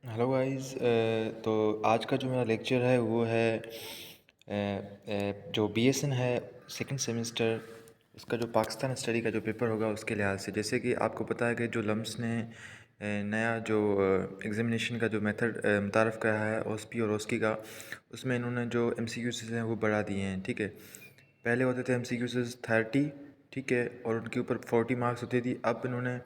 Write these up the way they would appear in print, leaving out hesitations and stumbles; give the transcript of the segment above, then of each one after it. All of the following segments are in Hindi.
Hello guys. तो आज का जो मेरा लेक्चर है वो है जो बीएसएन है सेकंड सेमेस्टर उसका जो पाकिस्तान स्टडी का जो पेपर होगा उसके लिहाज से। जैसे कि आपको पता है कि जो लम्स ने नया जो एग्ज़ामिनेशन का जो मेथड मुतारफ़ करा है ओएसपी और ओस्की का, उसमें इन्होंने जो एमसीक्यूज़ हैं वो बढ़ा दिए हैं। ठीक है, पहले होते थे एमसीक्यूज़ 30, ठीक है, और उनके ऊपर 40 मार्क्स होती थी। अब इन्होंने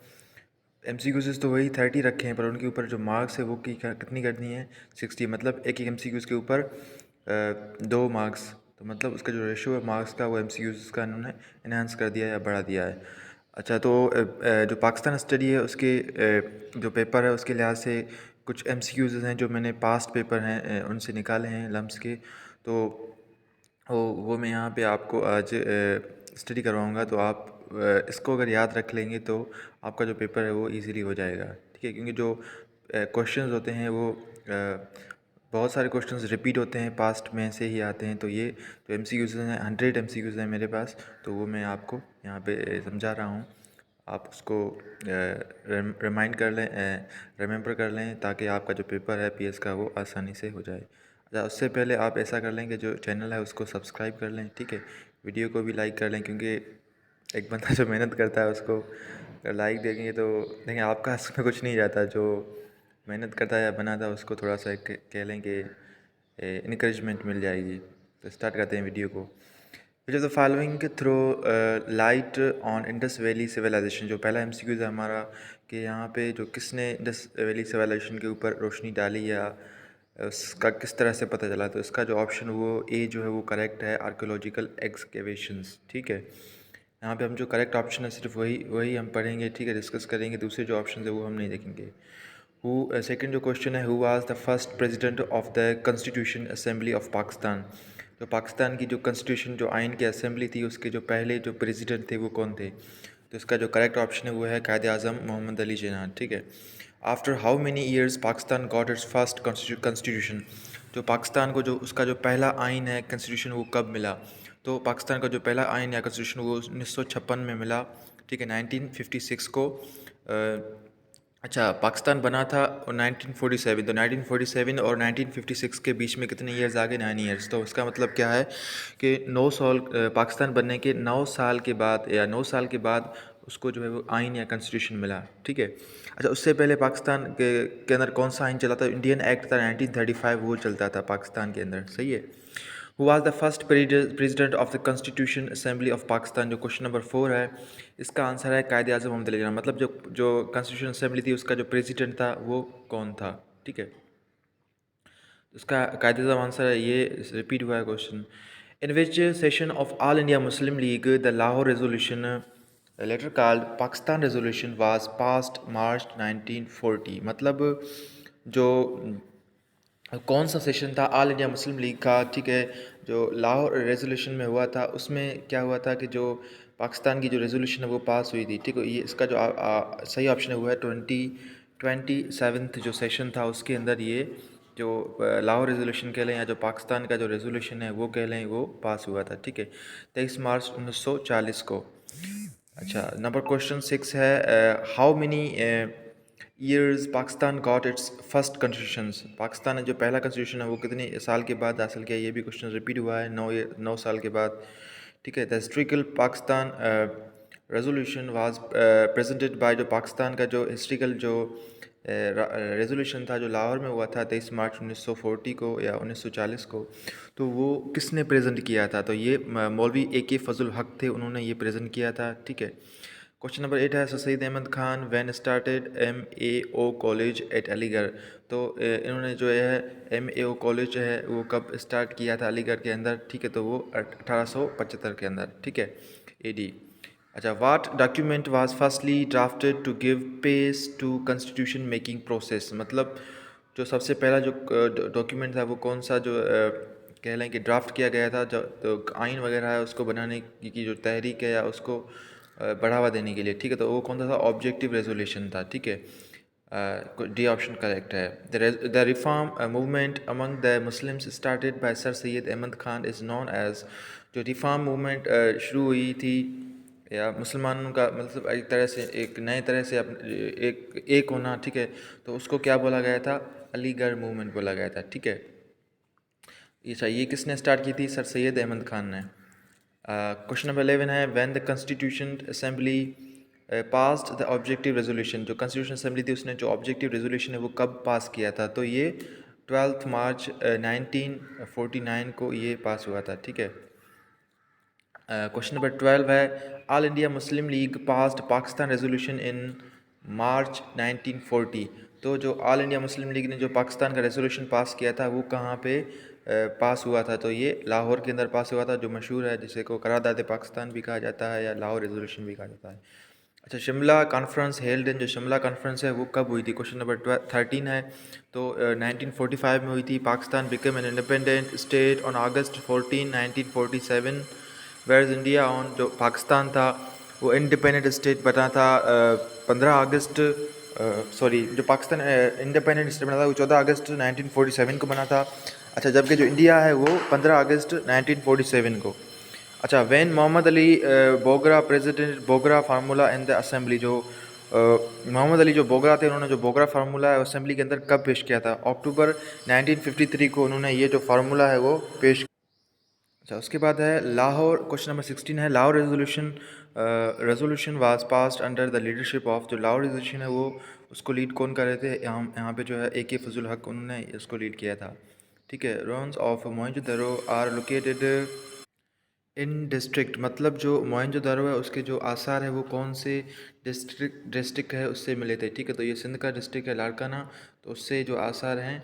एमसीक्यूज़ तो वही 30 रखे हैं, पर उनके ऊपर जो मार्क्स है वो कितनी करनी है 60। मतलब एक एक एमसीक्यूज़ के ऊपर 2 मार्क्स, तो मतलब उसका जो रेशो है मार्क्स का वो एमसीक्यूज़ का इन्होंने इन्हांस कर दिया है या बढ़ा दिया है। अच्छा, तो जो पाकिस्तान स्टडी है उसके जो पेपर है उसके लिहाज से कुछ एमसीक्यूज़ हैं जो मैंने पास्ट पेपर हैं उनसे निकाले हैं लम्स के। तो वो मैं यहाँ पे आपको आज स्टडी करवाऊँगा। तो आप इसको अगर याद रख लेंगे तो आपका जो पेपर है वो इजीली हो जाएगा। ठीक है, क्योंकि जो क्वेश्चंस होते हैं वो बहुत सारे क्वेश्चंस रिपीट होते हैं, पास्ट में से ही आते हैं। तो ये जो एमसीक्यूज़ हैं 100 एमसीक्यूज़ हैं मेरे पास, तो वो मैं आपको यहाँ पे समझा रहा हूँ। आप उसको रिमाइंड कर लें, रिमेंबर कर लें, ताकि आपका जो पेपर है पीएस का वो आसानी से हो जाए। अच्छा, उससे पहले आप ऐसा कर लें कि जो चैनल है उसको सब्सक्राइब कर लें। ठीक है, वीडियो को भी लाइक कर लें, क्योंकि एक बंदा जो मेहनत करता है उसको अगर लाइक देंगे तो देखें आपका इसमें कुछ नहीं जाता। जो मेहनत करता है या बनाता है उसको थोड़ा सा कह लें कि इनक्रेजमेंट मिल जाएगी। तो स्टार्ट करते हैं वीडियो को। Which of the following throw light on Indus valley civilisation. जो पहला एमसीक्यूज़ है हमारा कि यहाँ पे जो किसने इंडस वैली सिविलाइजेशन के ऊपर रोशनी डाली या उसका किस तरह से पता चला, तो इसका जो ऑप्शन वो ए जो है वो करेक्ट है, आर्कियोलॉजिकल एक्सकेवेशंस। ठीक है, यहाँ पे हम जो करेक्ट ऑप्शन है सिर्फ वही वही हम पढ़ेंगे। ठीक है, डिस्कस करेंगे, दूसरे जो ऑप्शन है वो हम नहीं देखेंगे। सेकंड जो क्वेश्चन है, who was the first president of the constitution assembly of Pakistan. तो पाकिस्तान की जो कॉन्स्टिट्यूशन जो आइन की असेंबली थी उसके जो पहले जो प्रेसिडेंट थे वो कौन थे। तो इसका जो करेक्ट ऑप्शन है वो है कायद आज़म मोहम्मद अली जिन्ना। ठीक है, after how many years Pakistan got its first constitution. जो पाकिस्तान को जो उसका जो पहला आइन है कॉन्स्टिट्यूशन वो कब मिला। तो पाकिस्तान का जो पहला आइन या कॉन्स्टिट्यूशन वो 1956 में मिला। ठीक है, 1956 को अच्छा, पाकिस्तान बना था 1947। तो 1947 और 1956 के बीच में कितने ईयर्स आगे, 9 ईयर्स। तो उसका मतलब क्या है कि 9 साल पाकिस्तान बनने के 9 साल के बाद या 9 साल के बाद उसको जो है वो आइन या कॉन्स्टिट्यूशन मिला। ठीक है, अच्छा, उससे पहले पाकिस्तान के अंदर कौन सा आइन चला था, इंडियन एक्ट था 1935, वो चलता था पाकिस्तान के अंदर। सही है। Who was the first president of the constitution assembly of Pakistan. जो क्वेश्चन नंबर 4 है इसका आंसर है कायद आज़म मोहम्मद अली जिन्ना। मतलब जो जो कॉन्स्टिट्यूशन असेंबली थी उसका जो प्रेसिडेंट था वो कौन था। ठीक है, उसका कायद आज़म आंसर है, ये रिपीट हुआ है question. In which session of all India Muslim League the Lahore resolution later called Pakistan resolution was passed March 1940। मतलब जो कौन सा सेशन था ऑल इंडिया मुस्लिम लीग का। ठीक है, जो लाहौर रेजोल्यूशन में हुआ था उसमें क्या हुआ था कि जो पाकिस्तान की जो रेजोल्यूशन है वो पास हुई थी। ठीक है, ये इसका जो सही ऑप्शन है वो है 27th जो सेशन था उसके अंदर ये जो लाहौर रेजोल्यूशन कह लें या जो पाकिस्तान का जो रेजोल्यूशन है वो कह लें वो पास हुआ था। ठीक है, 23 मार्च 1940 को। अच्छा, नंबर क्वेश्चन 6 है, how many years Pakistan got its first constitution. Pakistan ने जो पहला कॉन्स्टिट्यूशन है वो कितने साल के बाद हासिल किया, ये भी क्वेश्चन रिपीट हुआ है 9 साल के बाद। ठीक है, the historical Pakistan resolution was presented by. जो पाकिस्तान का जो हिस्ट्रिकल जो रेजोल्यूशन था जो लाहौर में हुआ था 23 मार्च 1940 को या 1940 को, तो वो किसने प्रेजेंट किया था। तो ये मौलवी AK फजल हक थे, उन्होंने ये प्रेजेंट किया था। ठीक है, क्वेश्चन नंबर 8 है, Syed Ahmad Khan when started MAO college at Aligarh. तो इन्होंने जो है MAO कॉलेज है वो कब स्टार्ट किया था अलीगढ़ के अंदर। ठीक है, तो वो 1875 के अंदर। ठीक है, AD। अच्छा, what document was firstly drafted to give pace to constitution making process. मतलब जो सबसे पहला जो डॉक्यूमेंट था वो कौन सा, जो कह लें कि ड्राफ्ट किया गया था, जो आइन वगैरह है उसको बनाने की जो तहरीक है या उसको बढ़ावा देने के लिए। ठीक है, तो वो कौन सा था, ऑब्जेक्टिव रेजोल्यूशन था। ठीक है, डी ऑप्शन करेक्ट है। The reform movement among the Muslims started by sir Syed Ahmad Khan is known as. जो रिफॉर्म मूवमेंट शुरू हुई थी या मुसलमानों का मतलब एक तरह से एक नए तरह से एक होना, ठीक है, तो उसको क्या बोला गया था? अलीगढ़ मूवमेंट बोला गया था, ठीक है। ये किसने स्टार्ट की थी? सर सैयद अहमद खान ने। क्वेश्चन नंबर 11 है, when the constitution assembly passed the objective resolution, जो कॉन्स्टिट्यूशन असेंबली थी उसने जो ऑब्जेक्टिव रेजोल्यूशन है वो कब पास किया था? तो ये 12 मार्च 1949 को ये पास हुआ था, ठीक है। क्वेश्चन नंबर 12 है, all India Muslim League passed Pakistan resolution in March 1940। तो जो ऑल इंडिया मुस्लिम लीग ने जो पाकिस्तान का रेजोल्यूशन पास किया था वो कहाँ पे पास हुआ था? तो ये लाहौर के अंदर पास हुआ था, जो मशहूर है, जिसे को करारदाद पाकिस्तान भी कहा जाता है या लाहौर रेजोल्यूशन भी कहा जाता है। अच्छा, शिमला कॉन्फ्रेंस हेल्ड इन, जो शिमला कॉन्फ्रेंस है वो कब हुई थी? क्वेश्चन नंबर 13 है। तो 1945 में हुई थी। Pakistan become an independent state on August 14 1947, where India on, जो पाकिस्तान था वो इंडिपेंडेंट स्टेट बना था 15 अगस्त, सॉरी, जो पाकिस्तान इंडिपेंडेंट स्टेट बना था वो 14 अगस्त 1947 को बना था। अच्छा, जबकि जो इंडिया है वो 15 अगस्त 1947 को। अच्छा, when Mohammad Ali Bogra president Bogra formula in the assembly, जो मोहम्मद अली जो बोगरा थे उन्होंने जो बोगरा फार्मूला है असेंबली के अंदर कब पेश किया था? अक्टूबर 1953 को उन्होंने ये जो फार्मूला है वो पेश। अच्छा, उसके बाद है लाहौर, क्वेश्चन नंबर 16 है, Lahore resolution was passed under the leadership of, जो लाहौर रेजोल्यूशन है वो उसको लीड कौन कर रहे थे? यहाँ पे जो है AK फजल हक, उन्होंने इसको लीड किया था, ठीक है। Ruins of Mohenjodaro are located in district, मतलब जो मोहनजोदड़ो है उसके जो आसार है वो कौन से डिस्ट्रिक्ट है उससे मिले थे, ठीक है। तो ये सिंध का डिस्ट्रिक्ट है लाड़काना, तो उससे जो आसार हैं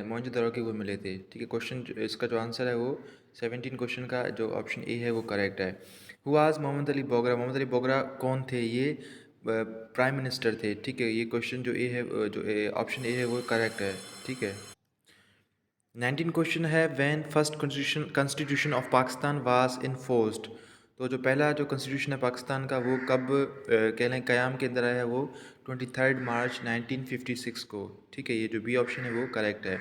मोहनजोदड़ो के वो मिले थे, ठीक है। क्वेश्चन इसका जो आंसर है वो 17 क्वेश्चन का जो ऑप्शन ए है वो करेक्ट है। हु वाज मोहम्मद अली बोगरा, मोहम्मद अली बोगरा कौन थे? ये प्राइम मिनिस्टर थे, ठीक है। ये क्वेश्चन जो ए है, जो ऑप्शन ए है वो करेक्ट है, ठीक है। 19 क्वेश्चन है, when first constitution of Pakistan was enforced, तो जो पहला जो कॉन्स्टिट्यूशन है पाकिस्तान का वो कब कह लें क़याम के अंदर आया है? वो 23 मार्च 1956 को, ठीक है। ये जो बी ऑप्शन है वो करेक्ट है।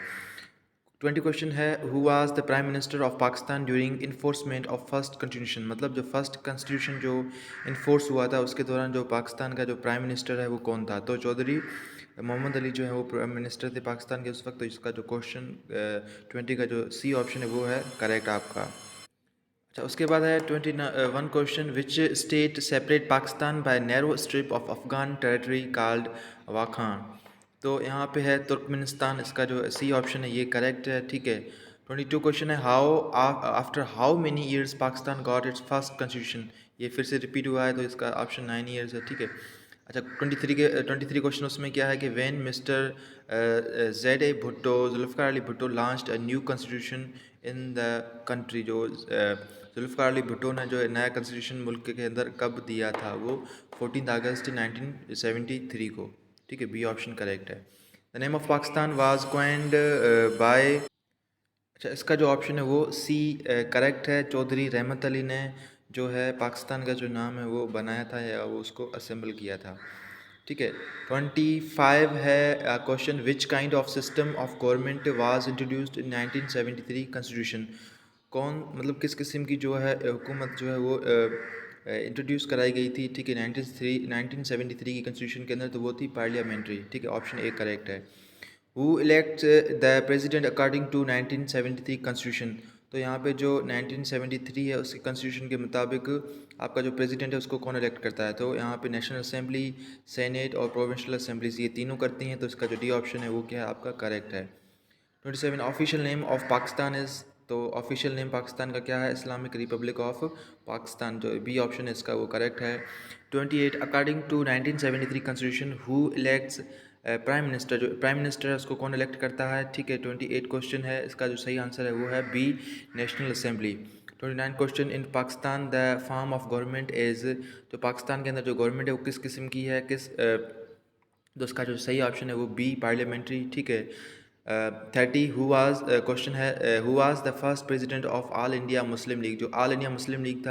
20 क्वेश्चन है, who was the prime minister of Pakistan during enforcement of first constitution, मतलब जो फर्स्ट कॉन्स्टिट्यूशन जो इन्फोर्स हुआ था उसके दौरान जो पाकिस्तान का जो प्राइम मिनिस्टर है वो कौन था? तो चौधरी मोहम्मद अली जो है वो प्राइम मिनिस्टर थे पाकिस्तान के उस वक्त। तो इसका जो क्वेश्चन 20 का जो सी ऑप्शन है वो है करेक्ट आपका। अच्छा, उसके बाद है 21 question, which state separate Pakistan by narrow strip of Afghan territory called Wakhan, तो यहाँ पे है तुर्कमेनिस्तान, इसका जो सी ऑप्शन है ये करेक्ट है, ठीक है। 22 क्वेश्चन है, how after how many years Pakistan got its first constitution, ये फिर से रिपीट हुआ है तो इसका ऑप्शन 9 ईयर्स है, ठीक है। अच्छा, 23 क्वेश्चन उसमें क्या है कि when mister Z.A. Bhutto Zulfikar Ali Bhutto launched a new constitution in the country, जो जुल्फ़िकार अली भुट्टो ने जो नया कॉन्स्टिट्यूशन मुल्क के अंदर कब दिया था? वो 14 अगस्त 1973 को, ठीक है। बी ऑप्शन करेक्ट है। The name of Pakistan was coined by, अच्छा, इसका जो ऑप्शन है वो सी करेक्ट है। चौधरी रहमत अली ने जो है पाकिस्तान का जो नाम है वो बनाया था या वो उसको असेंबल किया था, ठीक है। 25 है question, which kind of system of government was introduced in 1973 constitution, कौन मतलब किस किस्म की जो है हुकूमत जो है वो इंट्रोड्यूस कराई गई थी, ठीक है, 1973 की कॉन्स्टिट्यूशन के अंदर, तो वो थी पार्लियामेंट्री, ठीक है। ऑप्शन ए करेक्ट है। Who elect the president according to 1973 constitution, तो यहाँ पे जो 1973 है उसके कॉन्स्टिट्यूशन के मुताबिक आपका जो प्रेसिडेंट है उसको कौन इलेक्ट करता है? तो यहाँ पे नेशनल असेंबली, सेनेट और प्रोविंशियल असेंबलीज ये तीनों करती हैं, तो इसका जो डी ऑप्शन है वो क्या है आपका? करेक्ट है। 27 official name of Pakistan is, तो ऑफिशियल नेम पाकिस्तान का क्या है? इस्लामिक रिपब्लिक ऑफ पाकिस्तान, जो बी ऑप्शन है इसका वो करेक्ट है। 28 according to 1973 constitution who elects prime minister, जो प्राइम मिनिस्टर है उसको कौन इलेक्ट करता है, ठीक है। 28 क्वेश्चन है, इसका जो सही आंसर है वो है B, national assembly. 29 question, in Pakistan the form of government is, तो पाकिस्तान के अंदर जो गवर्नमेंट है वो किस किस्म की है, तो उसका जो सही ऑप्शन है वो बी, पार्लियामेंट्री, ठीक है। 30 हु वाज क्वेश्चन है, who was the first president of all India Muslim league, जो ऑल इंडिया मुस्लिम लीग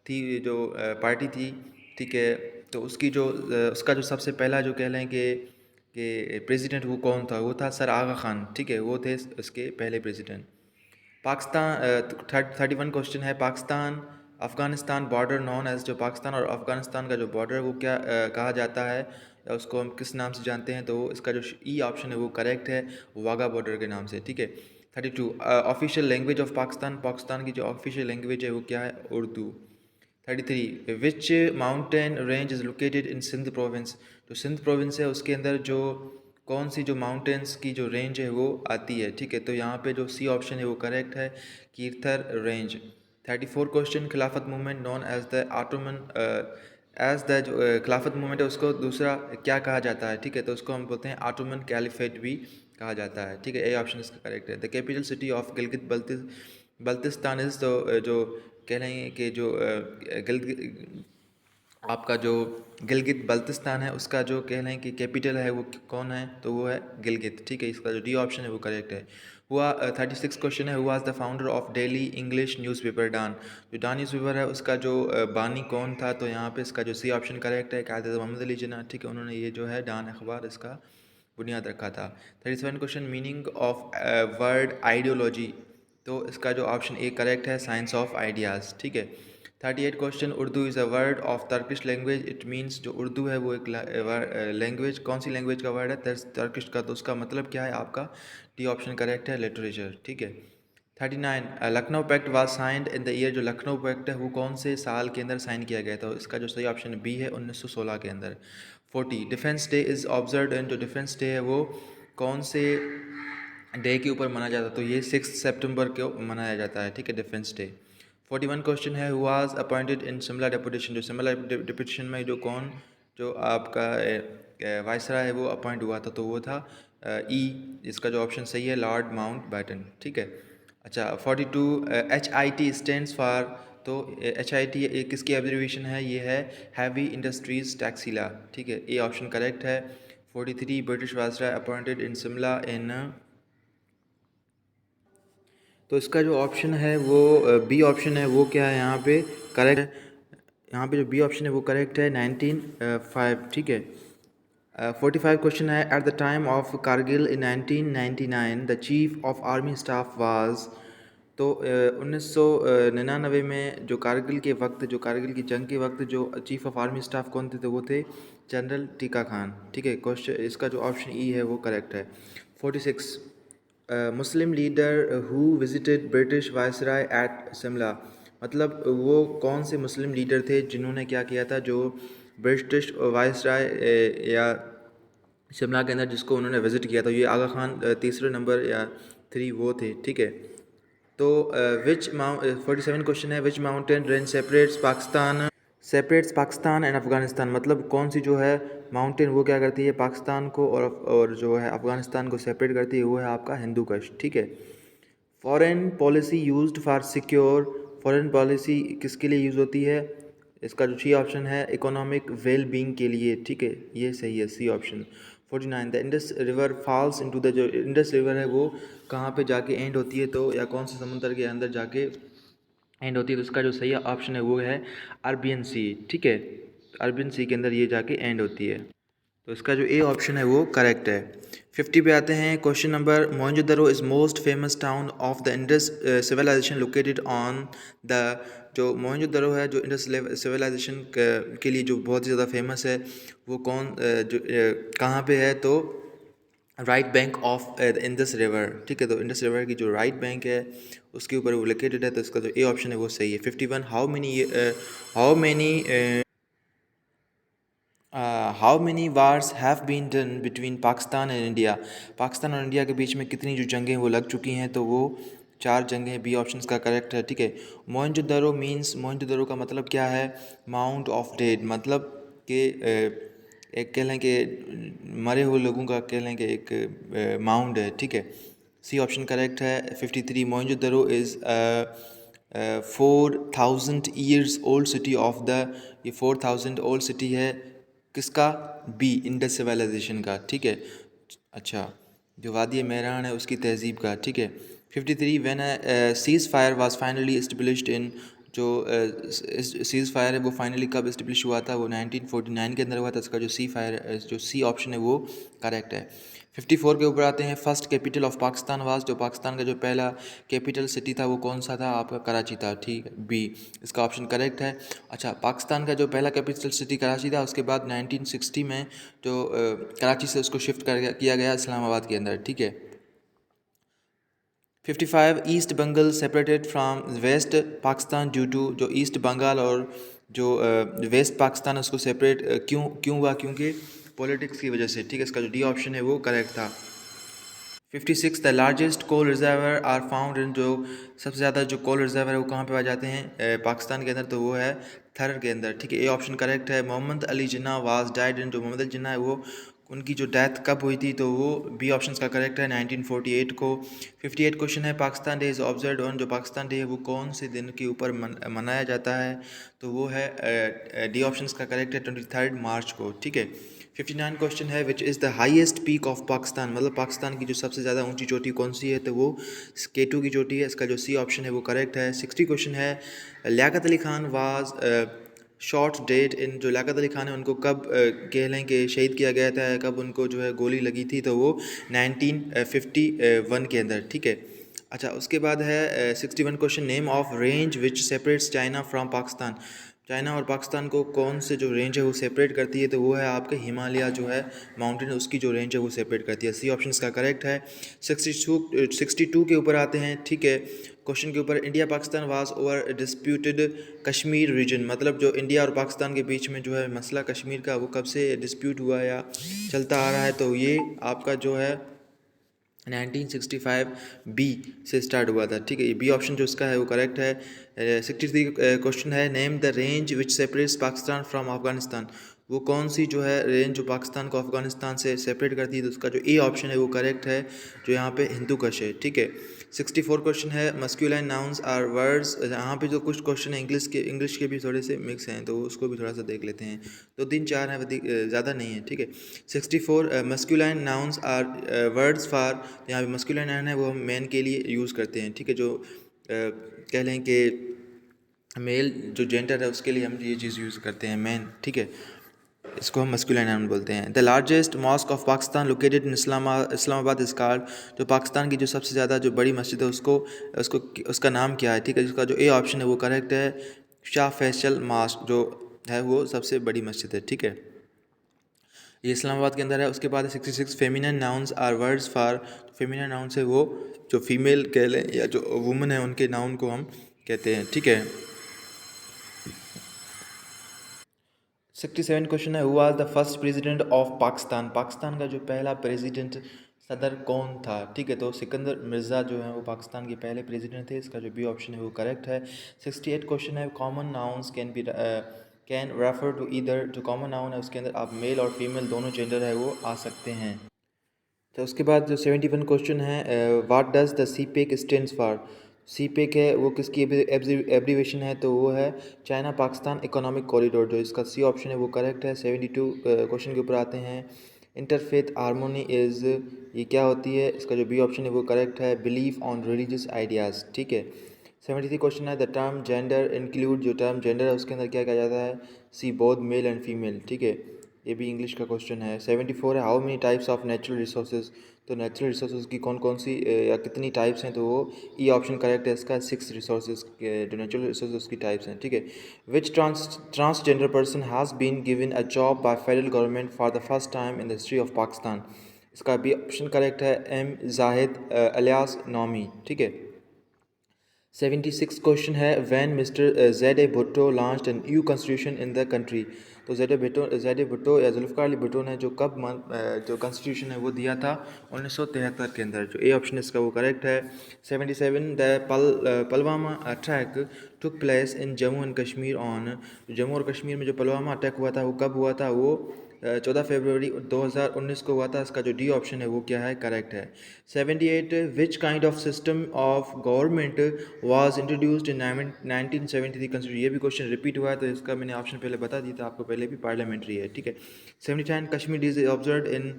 थी जो पार्टी थी, ठीक है। तो उसकी जो उसका जो सबसे पहला जो कह लें कि प्रेसिडेंट वो कौन था? वो था सर आगा खान, ठीक है, वो थे इसके पहले प्रेसिडेंट। पाकिस्तान 31 क्वेश्चन है, Pakistan Afghanistan border known as, जो पाकिस्तान और अफ़गानिस्तान का जो बॉर्डर है वो क्या कहा जाता है, या उसको हम किस नाम से जानते हैं, तो इसका जो ई ऑप्शन है वो करेक्ट है, वाघा बॉर्डर के नाम से, ठीक है। 32 official language of Pakistan, Pakistan की जो ऑफिशियल लैंग्वेज है वो क्या है, Urdu. 33 which mountain range is located in Sindh province, जो सिंध प्रोविंस है उसके अंदर जो कौन सी जो माउंटेन्स की जो रेंज है वो आती है, ठीक है। तो यहाँ पे जो सी ऑप्शन है वो करेक्ट है, Kirthar range. 34 question, Khilafat movement known as the Ottoman, as the जो खिलाफत मूवमेंट है उसको दूसरा क्या कहा जाता है, ठीक है। तो उसको हम बोलते हैं ऑटोमन कैलिफेट भी कहा जाता है, ठीक है। ए ऑप्शन इसका करेक्ट है। The capital city of Gilgit Baltistan is, तो जो कह रहे हैं कि जो गिलगित आपका जो गिलगित बल्तिस्तान है उसका जो कह लें कि कैपिटल है वो कौन है, तो वो है गिलगित, ठीक है। इसका जो डी ऑप्शन है वो करेक्ट है। हुआ 36 क्वेश्चन है, who was the founder of daily English newspaper Dawn, जो डान न्यूज़पेपर है उसका जो बानी कौन था, तो यहाँ पे इसका जो सी ऑप्शन करेक्ट है, कायद मोहम्मद अली जिन्ना, ठीक है। उन्होंने ये जो है डान अखबार इसका बुनियाद रखा था। 37 question, meaning of word ideology, तो इसका जो ऑप्शन ए करेक्ट है, साइंस ऑफ आइडियाज़, ठीक है। 38 question, Urdu is a word of Turkish language, it means, जो उर्दू है वो एक लैंग्वेज, कौन सी लैंग्वेज का वर्ड है, तर्किश का, तो उसका मतलब क्या है आपका, डी ऑप्शन करेक्ट है, लिटरेचर, ठीक है। 39 Lucknow pact was signed in the year, जो लखनऊ पैक्ट है वो कौन से साल के अंदर साइन किया गया था, इसका जो सही ऑप्शन बी है, 1916 के अंदर। 40 defence day is observe in, जो डिफेंस डे है वो कौन से डे के ऊपर मनाया जाता है, तो ये 6 सितंबर को मनाया जाता है, ठीक है, डिफेंस डे। 41 क्वेश्चन है, who was appointed in Shimla deputation, जो शिमला डेपुटेशन में जो कौन, जो आपका वायसराय है वो अपॉइंट हुआ था, तो वो था ई, इसका जो ऑप्शन सही है, लॉर्ड माउंट बैटन, ठीक है। अच्छा 42 H I T stands for, तो एच आई टी एक किसकी एब्रिविएशन है, ये है हैवी इंडस्ट्रीज टैक्सीला, ठीक है, ए ऑप्शन करेक्ट है। 43 British viceroy appointed in Shimla in, तो इसका जो ऑप्शन है वो बी ऑप्शन है, वो क्या है यहाँ पे करेक्ट है, यहाँ पे जो बी ऑप्शन है वो करेक्ट है, 1905, ठीक है। 45 क्वेश्चन है, at the time of Kargil in 1999 the chief of army staff was, तो 1999 में जो कारगिल के वक्त, जो कारगिल की जंग के वक्त जो चीफ ऑफ आर्मी स्टाफ कौन थे, तो वो थे जनरल टीका खान, ठीक है। क्वेश्चन इसका जो ऑप्शन ई है वो करेक्ट है। 46 Muslim leader who visited British viceroy at Shimla, मतलब वो कौन से मुस्लिम लीडर थे जिन्होंने क्या किया था, जो ब्रिटिश वायसराय या शिमला के अंदर जिसको उन्होंने विज़िट किया था, ये आगा खान तीसरे नंबर या 3 वो थे, ठीक है। तो विच माउंट 47 क्वेश्चन है, विच mountain range separates Pakistan and Afghanistan, मतलब कौन सी जो है माउंटेन वो क्या करती है पाकिस्तान को और जो है अफ़गानिस्तान को सेपरेट करती है, वो है आपका हिंदू कुश, ठीक है। Foreign policy used for secure, foreign policy किसके लिए यूज़ होती है, इसका जो सी ऑप्शन है इकोनॉमिक वेल बींग के लिए, ठीक है, ये सही है, C option. 49 the Indus river falls into the, जो इंडस रिवर है वो कहाँ पे जाके एंड होती है, तो या कौन से समुद्र के अंदर जाके एंड होती है, तो इसका जो सही ऑप्शन है वो है अरबियन सी, ठीक है। अरबियन सी के अंदर ये जाके एंड होती है, तो इसका जो ए ऑप्शन है वो करेक्ट है। 50 पे आते हैं, question number, Mohenjodaro is most famous town of the Indus civilisation located on the, जो मोहनजोदड़ो है जो इंडस सिविलाइजेशन के लिए जो बहुत ही ज़्यादा फेमस है, वो कौन जो कहाँ पे है, तो right bank of Indus river, ठीक है। तो इंडस रिवर की जो राइट बैंक है उसके ऊपर वो लोकेटेड है, तो इसका जो ए ऑप्शन है वो सही है। 51 how many wars have been done between Pakistan and India, Pakistan और इंडिया के बीच में कितनी जो जंगें वो लग चुकी हैं, तो वो 4 जंगें, बी ऑप्शन का करेक्ट है, ठीक है। मोहनजोदड़ो मीन्स, मोहनजोदड़ो का मतलब क्या है, माउंट ऑफ डेड, मतलब कि एक कह लें कि मरे हुए लोगों का कह लें कि एक माउंट है, ठीक है। सी ऑप्शन करेक्ट है। 53 Mohenjodaro is 4000 years old city of the, ये 4000 ओल्ड सिटी है किसका, बी इंडस सिविलाइजेशन का, ठीक है। अच्छा, जो वादी मेहरान है उसकी तहजीब का, ठीक है। 53 when seize fire was finally established in, जो सीज़ फायर है वो फाइनली कब इस्टेब्लिश हुआ था, वो 1949 के अंदर हुआ था, इसका जो सी फायर जो सी ऑप्शन है वो करेक्ट है। 54 के ऊपर आते हैं। First capital of Pakistan was, जो पाकिस्तान का जो पहला कैपिटल सिटी था वो कौन सा था? आपका कराची था, ठीक है, बी इसका ऑप्शन करेक्ट है। अच्छा, पाकिस्तान का जो पहला कैपिटल सिटी कराची था, उसके बाद 1960 में जो कराची से उसको शिफ्ट किया गया इस्लामाबाद के अंदर, ठीक है। 55 East Bengal separated from West Pakistan due to, जो ईस्ट बंगाल और जो वेस्ट पाकिस्तान उसको सेपरेट क्यों क्यों हुआ? क्योंकि पॉलिटिक्स की वजह से, ठीक है। इसका जो डी ऑप्शन है वो करेक्ट था। 56 the largest coal reservoir are found in, जो सबसे ज़्यादा जो कोल रिजर्वर है वो कहाँ पे पाए जाते हैं? पाकिस्तान के अंदर, तो वो है थर के अंदर, ठीक है। ये ऑप्शन करेक्ट है। Mohammad Ali Jinnah was died in, जो मोहम्मद अली जिन्ना है वो उनकी जो डेथ कब हुई थी? तो वो बी ऑप्शन का करेक्ट है, 1948 को। 58 क्वेश्चन है Pakistan day is observe on, जो पाकिस्तान डे है वो कौन से दिन के ऊपर मनाया जाता है? तो वो है डी ऑप्शन का करेक्ट है, 23 मार्च को, ठीक है। 59 क्वेश्चन है which is the highest peak of Pakistan, मतलब पाकिस्तान की जो सबसे ज़्यादा ऊंची चोटी कौन सी है? तो वो K2 की चोटी है। इसका जो सी ऑप्शन है वो करेक्ट है। 60 क्वेश्चन है Liaquat Ali Khan was shot dead in, जो लियाकत अली खान है उनको कब कह लें कि शहीद किया गया था, कब उनको जो है गोली लगी थी? तो वो 1951 के अंदर, ठीक है। अच्छा, उसके बाद है 61 question name of range which separates China from Pakistan, China और पाकिस्तान को कौन से जो रेंज है वो सेपरेट करती है? तो वो है आपके हिमालय जो है माउंटेन, उसकी जो रेंज है वो सेपरेट करती है। सी ऑप्शन इसका करेक्ट है। 62 के ऊपर आते हैं, ठीक है। क्वेश्चन के ऊपर India Pakistan was over disputed Kashmir region, मतलब जो इंडिया और पाकिस्तान के बीच में जो है मसला कश्मीर का, वो कब से डिस्प्यूट हुआ या चलता आ रहा है? तो ये आपका जो है 1965 बी से स्टार्ट हुआ था, ठीक है। ये बी ऑप्शन जो इसका है वो करेक्ट है। 63 क्वेश्चन है name the range which separates Pakistan from Afghanistan, वो कौन सी जो है रेंज जो पाकिस्तान को अफगानिस्तान से सेपरेट करती है? तो उसका जो ए ऑप्शन है वो करेक्ट है, जो यहाँ पे हिंदू कश है, ठीक है। 64 क्वेश्चन है मस्कुलाइन नाउन्स आर वर्ड्स, यहाँ पे जो कुछ क्वेश्चन है इंग्लिश के भी थोड़े से मिक्स हैं, तो उसको भी थोड़ा सा देख लेते हैं। तो 3-4 हैं, ज़्यादा नहीं है, ठीक है। 64 masculine nouns are words for, यहाँ पे मस्कुलाइन नाउन है वो हम मैन के लिए यूज़ करते हैं, ठीक है। जो कह लें कि मेल जो जेंडर है उसके लिए हम ये चीज़ यूज़ करते हैं मैन, ठीक है। इसको हम मस्कुलाइन नाउन बोलते हैं। The largest mosque of Pakistan located in Islamabad is called, जो पाकिस्तान की जो सबसे ज़्यादा जो बड़ी मस्जिद है उसको उसको उसका नाम क्या है? ठीक है, जिसका जो ए ऑप्शन है वो करेक्ट है, शाह फैसल मॉस्क जो है वो सबसे बड़ी मस्जिद है, ठीक है। ये इस्लामाबाद के अंदर है। उसके बाद 66 feminine nouns are words for, feminine noun से वो जो फीमेल कह लें या जो वुमन है उनके नाउन को हम कहते हैं, ठीक है। 67 क्वेश्चन है who was the first president of Pakistan, Pakistan का जो पहला प्रेसिडेंट सदर कौन था? ठीक है, तो सिकंदर मिर्ज़ा जो है वो पाकिस्तान के पहले प्रेसिडेंट थे। इसका जो बी ऑप्शन है वो करेक्ट है। 68 क्वेश्चन है common nouns can refer to either, जो कॉमन नाउन है उसके अंदर आप मेल और फीमेल दोनों जेंडर है वो आ सकते हैं। तो उसके बाद जो 71 क्वेश्चन है what does the CPEC stands for, CPEC है वो किसकी एब्रीवेशन है? तो वो है चाइना पाकिस्तान इकोनॉमिक कॉरिडोर, जो इसका सी ऑप्शन है वो करेक्ट है। 72 क्वेश्चन के ऊपर आते हैं इंटरफेथ हारमोनी इज़, ये क्या होती है? इसका जो बी ऑप्शन है वो करेक्ट है, बिलीफ ऑन रिलीजियस आइडियाज़, ठीक है। 73 क्वेश्चन है द टर्म जेंडर इंक्लूड, जो टर्म जेंडर है उसके अंदर क्या कहा जाता है? C both male and female, ठीक है। ये भी इंग्लिश का क्वेश्चन है। 74 है how many types of natural resources, तो नेचुरल रिसोर्सेज की कौन कौन सी या कितनी टाइप्स हैं? तो वो ई ऑप्शन करेक्ट है इसका, 6 रिसोर्सेज जो नेचुरल रिसोर्सेज की टाइप्स हैं, ठीक है। Which transgender person has been given a job by federal government for the first time in the history of Pakistan, इसका बी ऑप्शन करेक्ट है, एम जाहिद अलियास नौमी, ठीक है। 76 क्वेश्चन है when mister Z A Bhutto launched an new constitution in the country, तो जेड ए भुट्टो या जुल्फ़िकार अली भुट्टो ने जो जो कॉन्स्टिट्यूशन है वो दिया था 1973 के अंदर, जो ए ऑप्शन इसका वो करेक्ट है। 77 the Pulwama attack took place in Jammu and Kashmir on, Jammu और कश्मीर में जो पुलवामा अटैक हुआ था वो कब हुआ था? वो 14 फरवरी 2019 को हुआ था। इसका जो डी ऑप्शन है वो क्या है? करेक्ट है। 78 which kind of system of government was introduced in 1973 constitution, ये भी क्वेश्चन रिपीट हुआ है, तो इसका मैंने ऑप्शन पहले बता दिया था आपको पहले भी, पार्लियामेंट्री है, ठीक है। 79 Kashmir day is observe in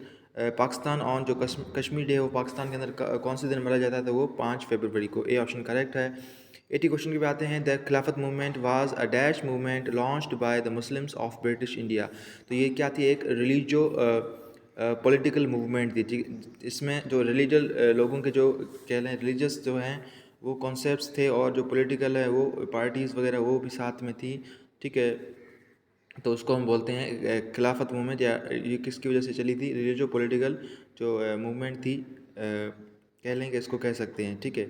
Pakistan on, जो कश्मीर डे है वो पाकिस्तान के अंदर कौन से दिन मनाया जाता है? तो वो 5 फरवरी को, ए ऑप्शन करेक्ट है। 80 क्वेश्चन के भी आते हैं द खिलाफत movement was a dash movement launched by the Muslims of British India, तो ये क्या थी? एक पॉलिटिकल मूवमेंट थी, ठीक। इसमें जो रिलीजल लोगों के जो कह लें रिलीजियस जो हैं वो कॉन्सेप्ट्स थे, और जो पॉलिटिकल है वो पार्टीज़ वगैरह वो भी साथ में थी, ठीक है। तो उसको हम बोलते हैं खिलाफत मूवमेंट, या ये किसकी वजह से चली थी, रिलीजियो पॉलिटिकल जो मूवमेंट थी, कह लेंगे इसको कह सकते हैं, ठीक है।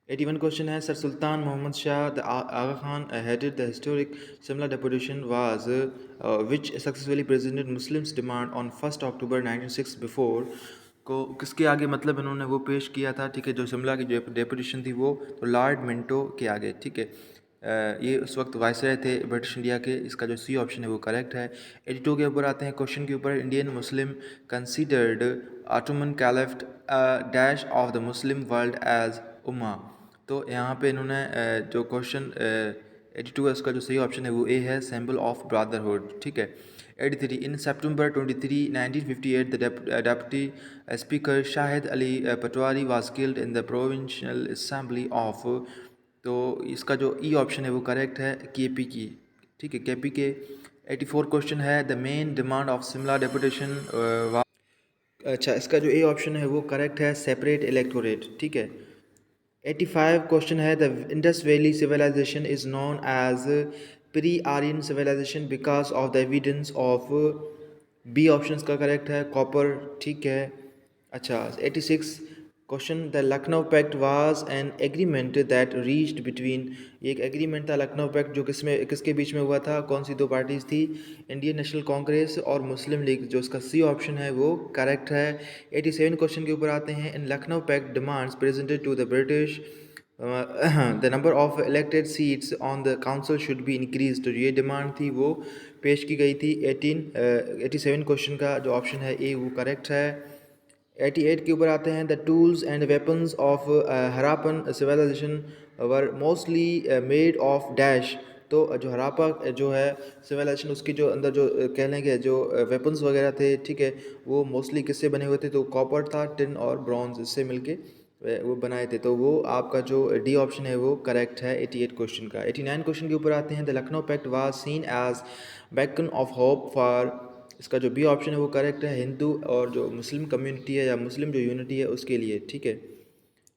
81 क्वेश्चन है, sir Sultan Mohammad Shah the Aga Khan headed the historic Shimla deputation was which successfully presented Muslims demand on 1 October 1906 before, को किसके आगे मतलब इन्होंने वो पेश किया था, ठीक है। जो शिमला की जो डेपुटेशन थी वो तो लॉर्ड मिंटो के आगे, ठीक है। ये उस वक्त वायसराय थे ब्रिटिश इंडिया के। इसका जो सी ऑप्शन है वो करेक्ट है। 82 के ऊपर आते हैं क्वेश्चन के ऊपर, Indian Muslim considered Ottoman caliph dash of the Muslim world as उम्मा। तो यहाँ पे इन्होंने जो क्वेश्चन 82 है उसका जो सही ऑप्शन है वो ए है, सिंबल ऑफ ब्रदरहुड, ठीक है। 83 इन September 23, 1958 the deputy speaker Shahid Ali Patwari was killed in the provincial assembly of, तो इसका जो ई ऑप्शन है वो करेक्ट है, केपी की, ठीक है, केपी के। 84 क्वेश्चन है, the main demand of Shimla deputation, अच्छा इसका जो ए ऑप्शन है वो करेक्ट है, सेपरेट इलेक्टोरेट, ठीक है। 85 क्वेश्चन है, the Indus valley civilisation is known as pre Aryan civilisation because of the evidence of, B option का करेक्ट है, कॉपर, ठीक है। अच्छा 86 question, the Lucknow pact was an agreement that reached between, ये एक एग्रीमेंट था लखनऊ पैक्ट जो किसके बीच में हुआ था, कौन सी दो पार्टीज थी, इंडियन नेशनल कांग्रेस और मुस्लिम लीग, जो इसका सी ऑप्शन है वो करेक्ट है। 87 क्वेश्चन के ऊपर आते हैं, in Lucknow pact demands presented to the British the number of elected seats on the council should be increase, तो ये डिमांड थी वो पेश की गई थी। 87 क्वेश्चन का जो ऑप्शन है ए वो करेक्ट है। 88 के ऊपर आते हैं, the tools and weapons of Harappan civilization were mostly made of dash, तो जो हरापा जो है सिविलाइजेशन उसकी जो अंदर जो कह लेंगे जो वेपन्स वगैरह थे, ठीक है, वो मोस्टली किससे बने हुए थे, तो कॉपर था, टिन और ब्रॉन्ज, इससे मिलके वो बनाए थे, तो वो आपका जो डी ऑप्शन है वो करेक्ट है 88 क्वेश्चन का। 89 क्वेश्चन के ऊपर आते हैं, the Lucknow pact was seen as beacon of hope for, इसका जो बी ऑप्शन है वो करेक्ट है, हिंदू और जो मुस्लिम कम्युनिटी है या मुस्लिम जो यूनिटी है उसके लिए, ठीक है।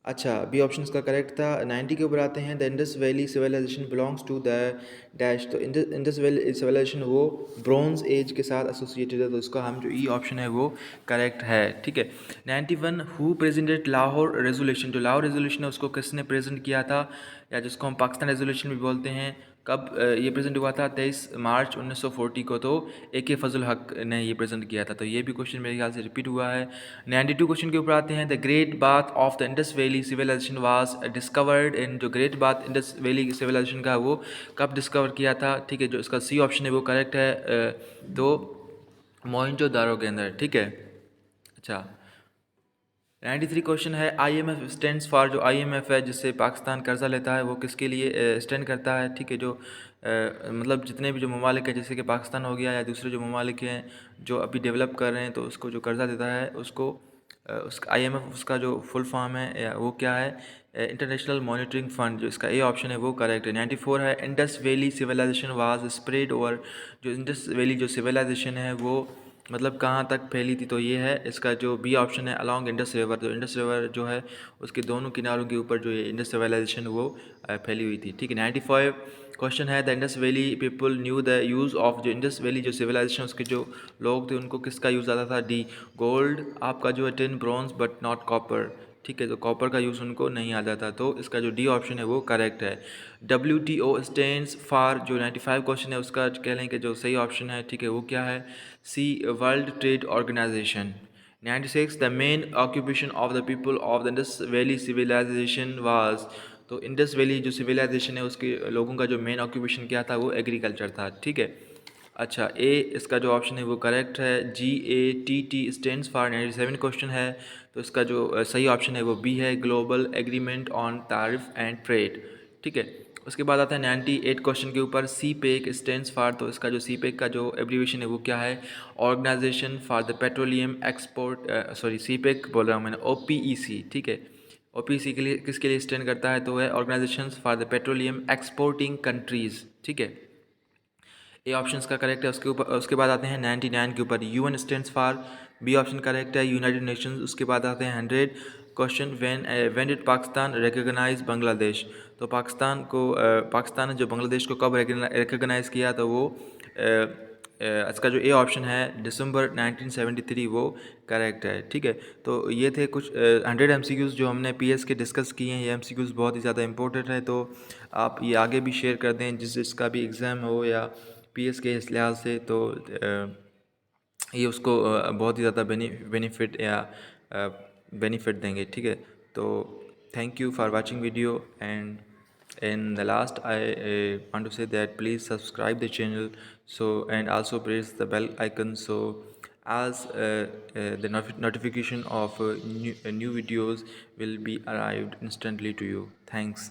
अच्छा बी ऑप्शन इसका करेक्ट था। 90 के ऊपर आते हैं, the Indus valley civilisation belongs to the dash, तो इंडस वैली सिविलाइजेशन वो ब्रॉन्ज एज के साथ एसोसिएटेड है, तो इसका हम जो ई ऑप्शन है वो करेक्ट है, ठीक है। 91 हु प्रेजेंटेड लाहौर रेजोल्यूशन, जो लाहौर रेजोल्यूशन है उसको किसने प्रेजेंट किया था, या जिसको हम पाकिस्तान रेजोल्यूशन भी बोलते हैं, कब ये प्रेजेंट हुआ था, 23 मार्च 1940 को, तो AK फजल हक ने ये प्रेजेंट किया था, तो ये भी क्वेश्चन मेरे ख्याल से रिपीट हुआ है। 92 क्वेश्चन के ऊपर आते हैं, the great bath of the Indus valley civilisation was discovered in, जो great bath Indus valley civilization का वो कब डिस्कवर किया था, ठीक है, जो इसका सी ऑप्शन है वो करेक्ट है, तो मोहनजोदारो के अंदर, ठीक है। अच्छा 93 क्वेश्चन है, IMF स्टैंड्स फॉर, जो IMF है जिससे पाकिस्तान कर्जा लेता है वो किसके लिए स्टैंड करता है, ठीक है, जो मतलब जितने भी जो ममालिक हैं जैसे कि पाकिस्तान हो गया या दूसरे जो ममालिक हैं जो अभी डेवलप कर रहे हैं, तो उसको जो कर्जा देता है उसको उसका IMF उसका जो फुल फॉर्म है या वो क्या है, इंटरनेशनल मॉनिटरिंग फंड, जो इसका ए ऑप्शन है वो करेक्ट है। 94 है, Indus valley civilisation was spread over, जो इंडस वैली जो सिविलाइजेशन है वो मतलब कहाँ तक फैली थी, तो ये है इसका जो बी ऑप्शन है, अलॉन्ग इंडस रिवर, तो इंडस रिवर जो है उसके दोनों किनारों के ऊपर जो ये इंडस सिविलाइजेशन वो फैली हुई थी, ठीक है। 95 क्वेश्चन है, the Indus valley people new the use of, जो इंडस वैली जो सिविलाइजेशन उसके जो लोग थे उनको किसका यूज़ आता था, डी गोल्ड आपका जो है, tin bronze but not copper, ठीक है, तो कॉपर का यूज़ उनको नहीं आता था, तो इसका जो डी ऑप्शन है वो करेक्ट है। WTO स्टैंड्स फॉर, जो 95 क्वेश्चन है उसका कह लें कि जो सही ऑप्शन है, ठीक है, वो क्या है, C world trade organization. 96 the main occupation of the people of the Indus valley civilisation was, तो इंडस वैली जो सिविलाइजेशन है उसके लोगों का जो मेन ऑक्यूपेशन क्या था वो एग्रीकल्चर था, ठीक है। अच्छा ए इसका जो ऑप्शन है वो करेक्ट है, GATT स्टैंड्स फॉर। 97 क्वेश्चन है, तो इसका जो सही ऑप्शन है वो बी है, ग्लोबल एग्रीमेंट ऑन तारिफ एंड ट्रेड, ठीक है। उसके बाद आता है 98 क्वेश्चन के ऊपर, CPEC स्टैंड्स फॉर, तो इसका जो CPEC का जो एब्रीवेशन है वो क्या है, organisation for the petroleum export, sorry CPEC बोल रहा हूँ मैंने, OPEC, ठीक है। OPEC के लिए किसके लिए स्टैंड करता है, तो है organisation for the petroleum exporting countries, ठीक है। ए ऑप्शन का करेक्ट है। उसके बाद आते हैं 99 के ऊपर, UN stands for, B option correct है, यूनाइटेड नेशंस। उसके बाद आते हैं 100 question, when did Pakistan recognise Bangladesh. तो पाकिस्तान ने जो बांग्लादेश को कब रिकॉग्नाइज़ किया, तो वो इसका जो ए ऑप्शन है दिसंबर 1973, वो करेक्ट है। ठीक है, तो ये थे कुछ 100 एमसीक्यूज़ जो हमने पीएस के डिस्कस किए हैं। ये एमसीक्यूज़ बहुत ही ज़्यादा इंपॉर्टेंट है, तो आप ये आगे भी शेयर कर दें जिसका भी एग्ज़ाम हो या पीएस के इस लिहाज से, तो ये उसको बहुत ही ज़्यादा बेनिफिट या बेनिफिट देंगे। ठीक है, तो thank you for watching video, and in the last I want to say that please subscribe the channel, so and also press the bell icon, so as the notification of new videos will be arrived instantly to you. Thanks.